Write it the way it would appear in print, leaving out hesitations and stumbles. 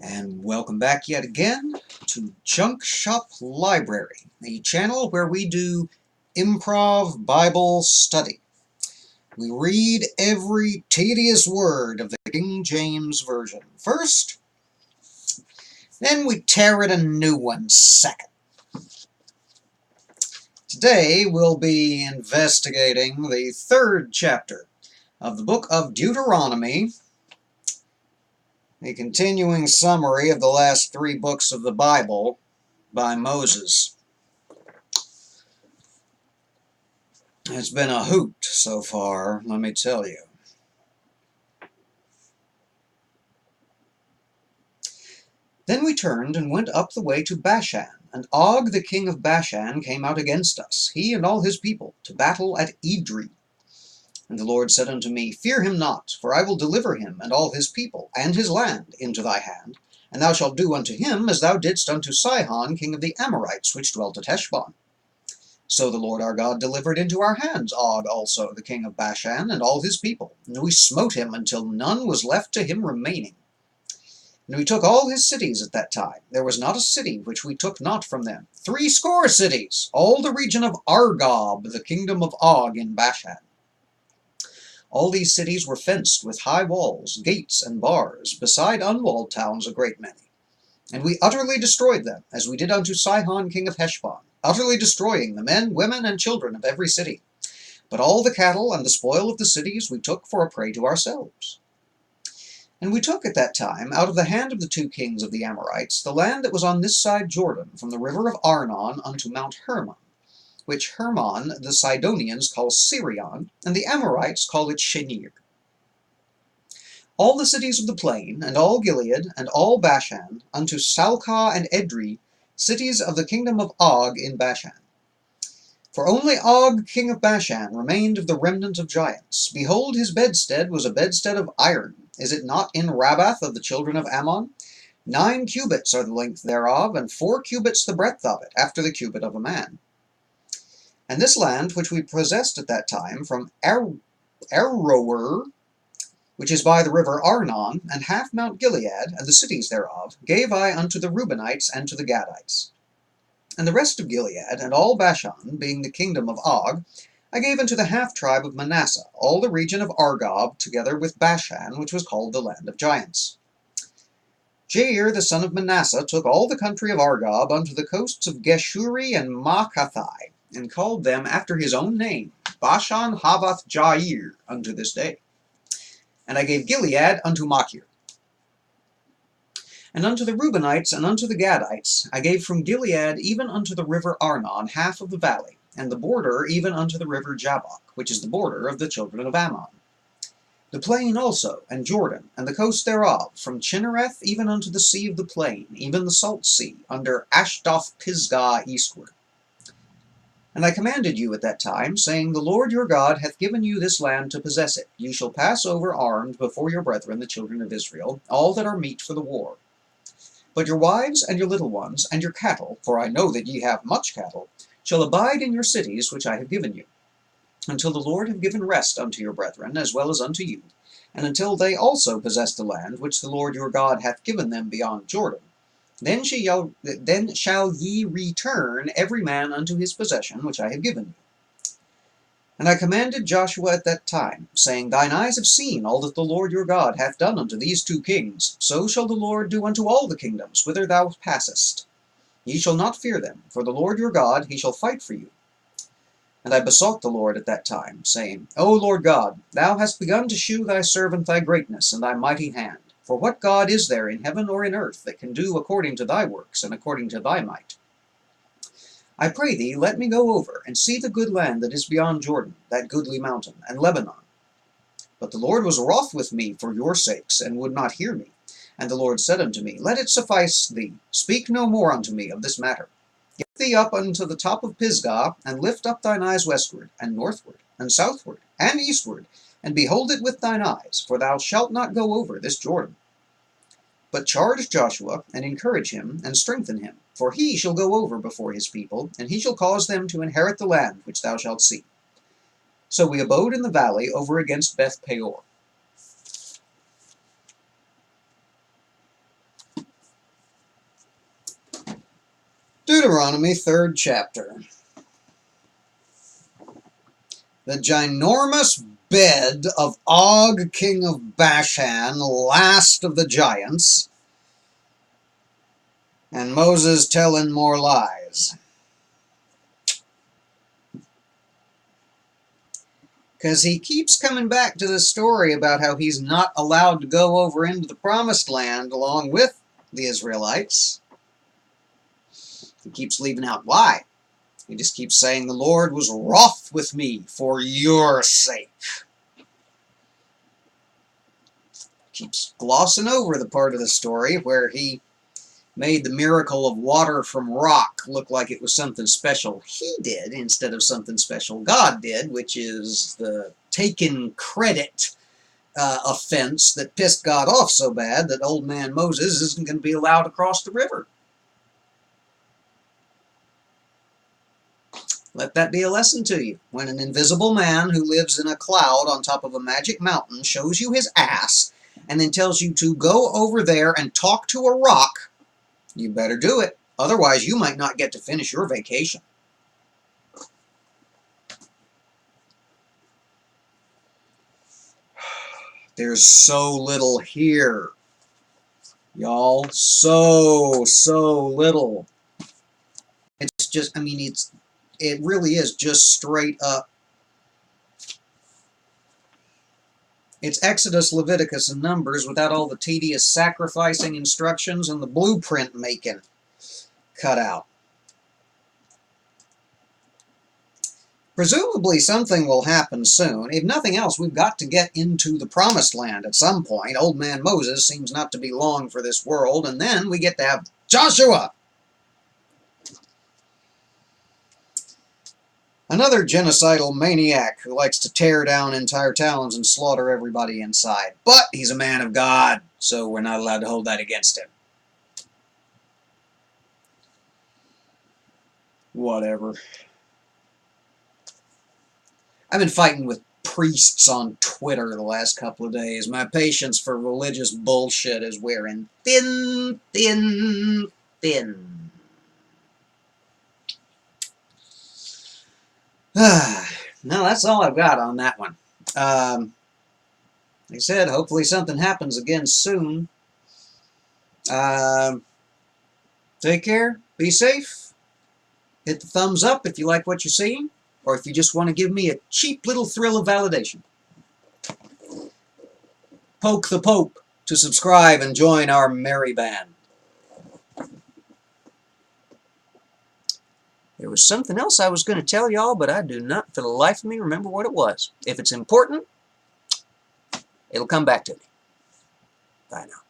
And welcome back yet again to Junk Shop Library, the channel where we do improv Bible study. We read every tedious word of the King James Version first, then we tear it a new one second. Today we'll be investigating the third chapter of the book of Deuteronomy, a continuing summary of the last three books of the Bible by Moses. It's been a hoot so far, let me tell you. Then we turned and went up the way to Bashan, and Og the king of Bashan came out against us, he and all his people, to battle at Edrei. And the Lord said unto me, Fear him not, for I will deliver him and all his people, and his land, into thy hand, and thou shalt do unto him as thou didst unto Sihon king of the Amorites, which dwelt at Heshbon. So the Lord our God delivered into our hands Og also, the king of Bashan, and all his people, and we smote him until none was left to him remaining. And we took all his cities at that time. There was not a city which we took not from them. 80 cities, all the region of Argob, the kingdom of Og in Bashan. All these cities were fenced with high walls, gates, and bars, beside unwalled towns a great many. And we utterly destroyed them, as we did unto Sihon king of Heshbon, utterly destroying the men, women, and children of every city. But all the cattle and the spoil of the cities we took for a prey to ourselves. And we took at that time, out of the hand of the 2 kings of the Amorites, the land that was on this side Jordan, from the river of Arnon unto Mount Hermon, which Hermon the Sidonians call Sirion, and the Amorites call it Shenir. All the cities of the plain, and all Gilead, and all Bashan, unto Salcah and Edrei, cities of the kingdom of Og in Bashan. For only Og king of Bashan remained of the remnant of giants. Behold, his bedstead was a bedstead of iron. Is it not in Rabbath of the children of Ammon? 9 cubits are the length thereof, and 4 cubits the breadth of it, after the cubit of a man. And this land which we possessed at that time, from Aroer, which is by the river Arnon, and half Mount Gilead, and the cities thereof, gave I unto the Reubenites and to the Gadites. And the rest of Gilead, and all Bashan, being the kingdom of Og, I gave unto the half-tribe of Manasseh, all the region of Argob, together with Bashan, which was called the land of giants. Jair the son of Manasseh took all the country of Argob unto the coasts of Geshuri and Maacathai, and called them after his own name, Bashan Havoth Jair, unto this day. And I gave Gilead unto Machir. And unto the Reubenites and unto the Gadites I gave from Gilead even unto the river Arnon half of the valley, and the border even unto the river Jabbok, which is the border of the children of Ammon. The plain also, and Jordan, and the coast thereof, from Chinnereth even unto the sea of the plain, even the salt sea, under Ashdoth Pisgah eastward. And I commanded you at that time, saying, The Lord your God hath given you this land to possess it. Ye shall pass over armed before your brethren, the children of Israel, all that are meet for the war. But your wives and your little ones, and your cattle, for I know that ye have much cattle, shall abide in your cities which I have given you, until the Lord have given rest unto your brethren, as well as unto you, and until they also possess the land which the Lord your God hath given them beyond Jordan. Then shall ye return every man unto his possession which I have given you. And I commanded Joshua at that time, saying, Thine eyes have seen all that the Lord your God hath done unto these 2 kings. So shall the Lord do unto all the kingdoms whither thou passest. Ye shall not fear them, for the Lord your God, he shall fight for you. And I besought the Lord at that time, saying, O Lord God, thou hast begun to shew thy servant thy greatness and thy mighty hand. For what God is there in heaven or in earth that can do according to thy works and according to thy might? I pray thee, let me go over, and see the good land that is beyond Jordan, that goodly mountain, and Lebanon. But the Lord was wroth with me for your sakes, and would not hear me. And the Lord said unto me, Let it suffice thee, speak no more unto me of this matter. Get thee up unto the top of Pisgah, and lift up thine eyes westward, and northward, and southward, and eastward, and behold it with thine eyes, for thou shalt not go over this Jordan. But charge Joshua, and encourage him, and strengthen him, for he shall go over before his people, and he shall cause them to inherit the land which thou shalt see. So we abode in the valley over against Beth Peor. Deuteronomy, 3rd chapter. The ginormous bed of Og, king of Bashan, last of the giants, and Moses telling more lies. Because he keeps coming back to the story about how he's not allowed to go over into the promised land along with the Israelites. He keeps leaving out why. He just keeps saying the Lord was wroth with me for your sake. Keeps glossing over the part of the story where he made the miracle of water from rock look like it was something special he did instead of something special God did, which is the taken credit offense that pissed God off so bad that old man Moses isn't going to be allowed to cross the river. Let that be a lesson to you. When an invisible man who lives in a cloud on top of a magic mountain shows you his ass and then tells you to go over there and talk to a rock, you better do it. Otherwise, you might not get to finish your vacation. There's so little here. Y'all, so little. It's just, I mean, it really is just straight up. It's Exodus, Leviticus, and Numbers without all the tedious sacrificing instructions and the blueprint making cut out. Presumably something will happen soon. If nothing else, we've got to get into the promised land at some point. Old man Moses seems not to be long for this world, and then we get to have Joshua! Another genocidal maniac who likes to tear down entire towns and slaughter everybody inside. But he's a man of God, so we're not allowed to hold that against him. Whatever. I've been fighting with priests on Twitter the last couple of days. My patience for religious bullshit is wearing thin. No, that's all I've got on that one. Like I said, hopefully something happens again soon. Take care. Be safe. Hit the thumbs up if you like what you're seeing, or if you just want to give me a cheap little thrill of validation. Poke the Pope to subscribe and join our merry band. There was something else I was going to tell y'all, but I do not for the life of me remember what it was. If it's important, it'll come back to me. Bye now.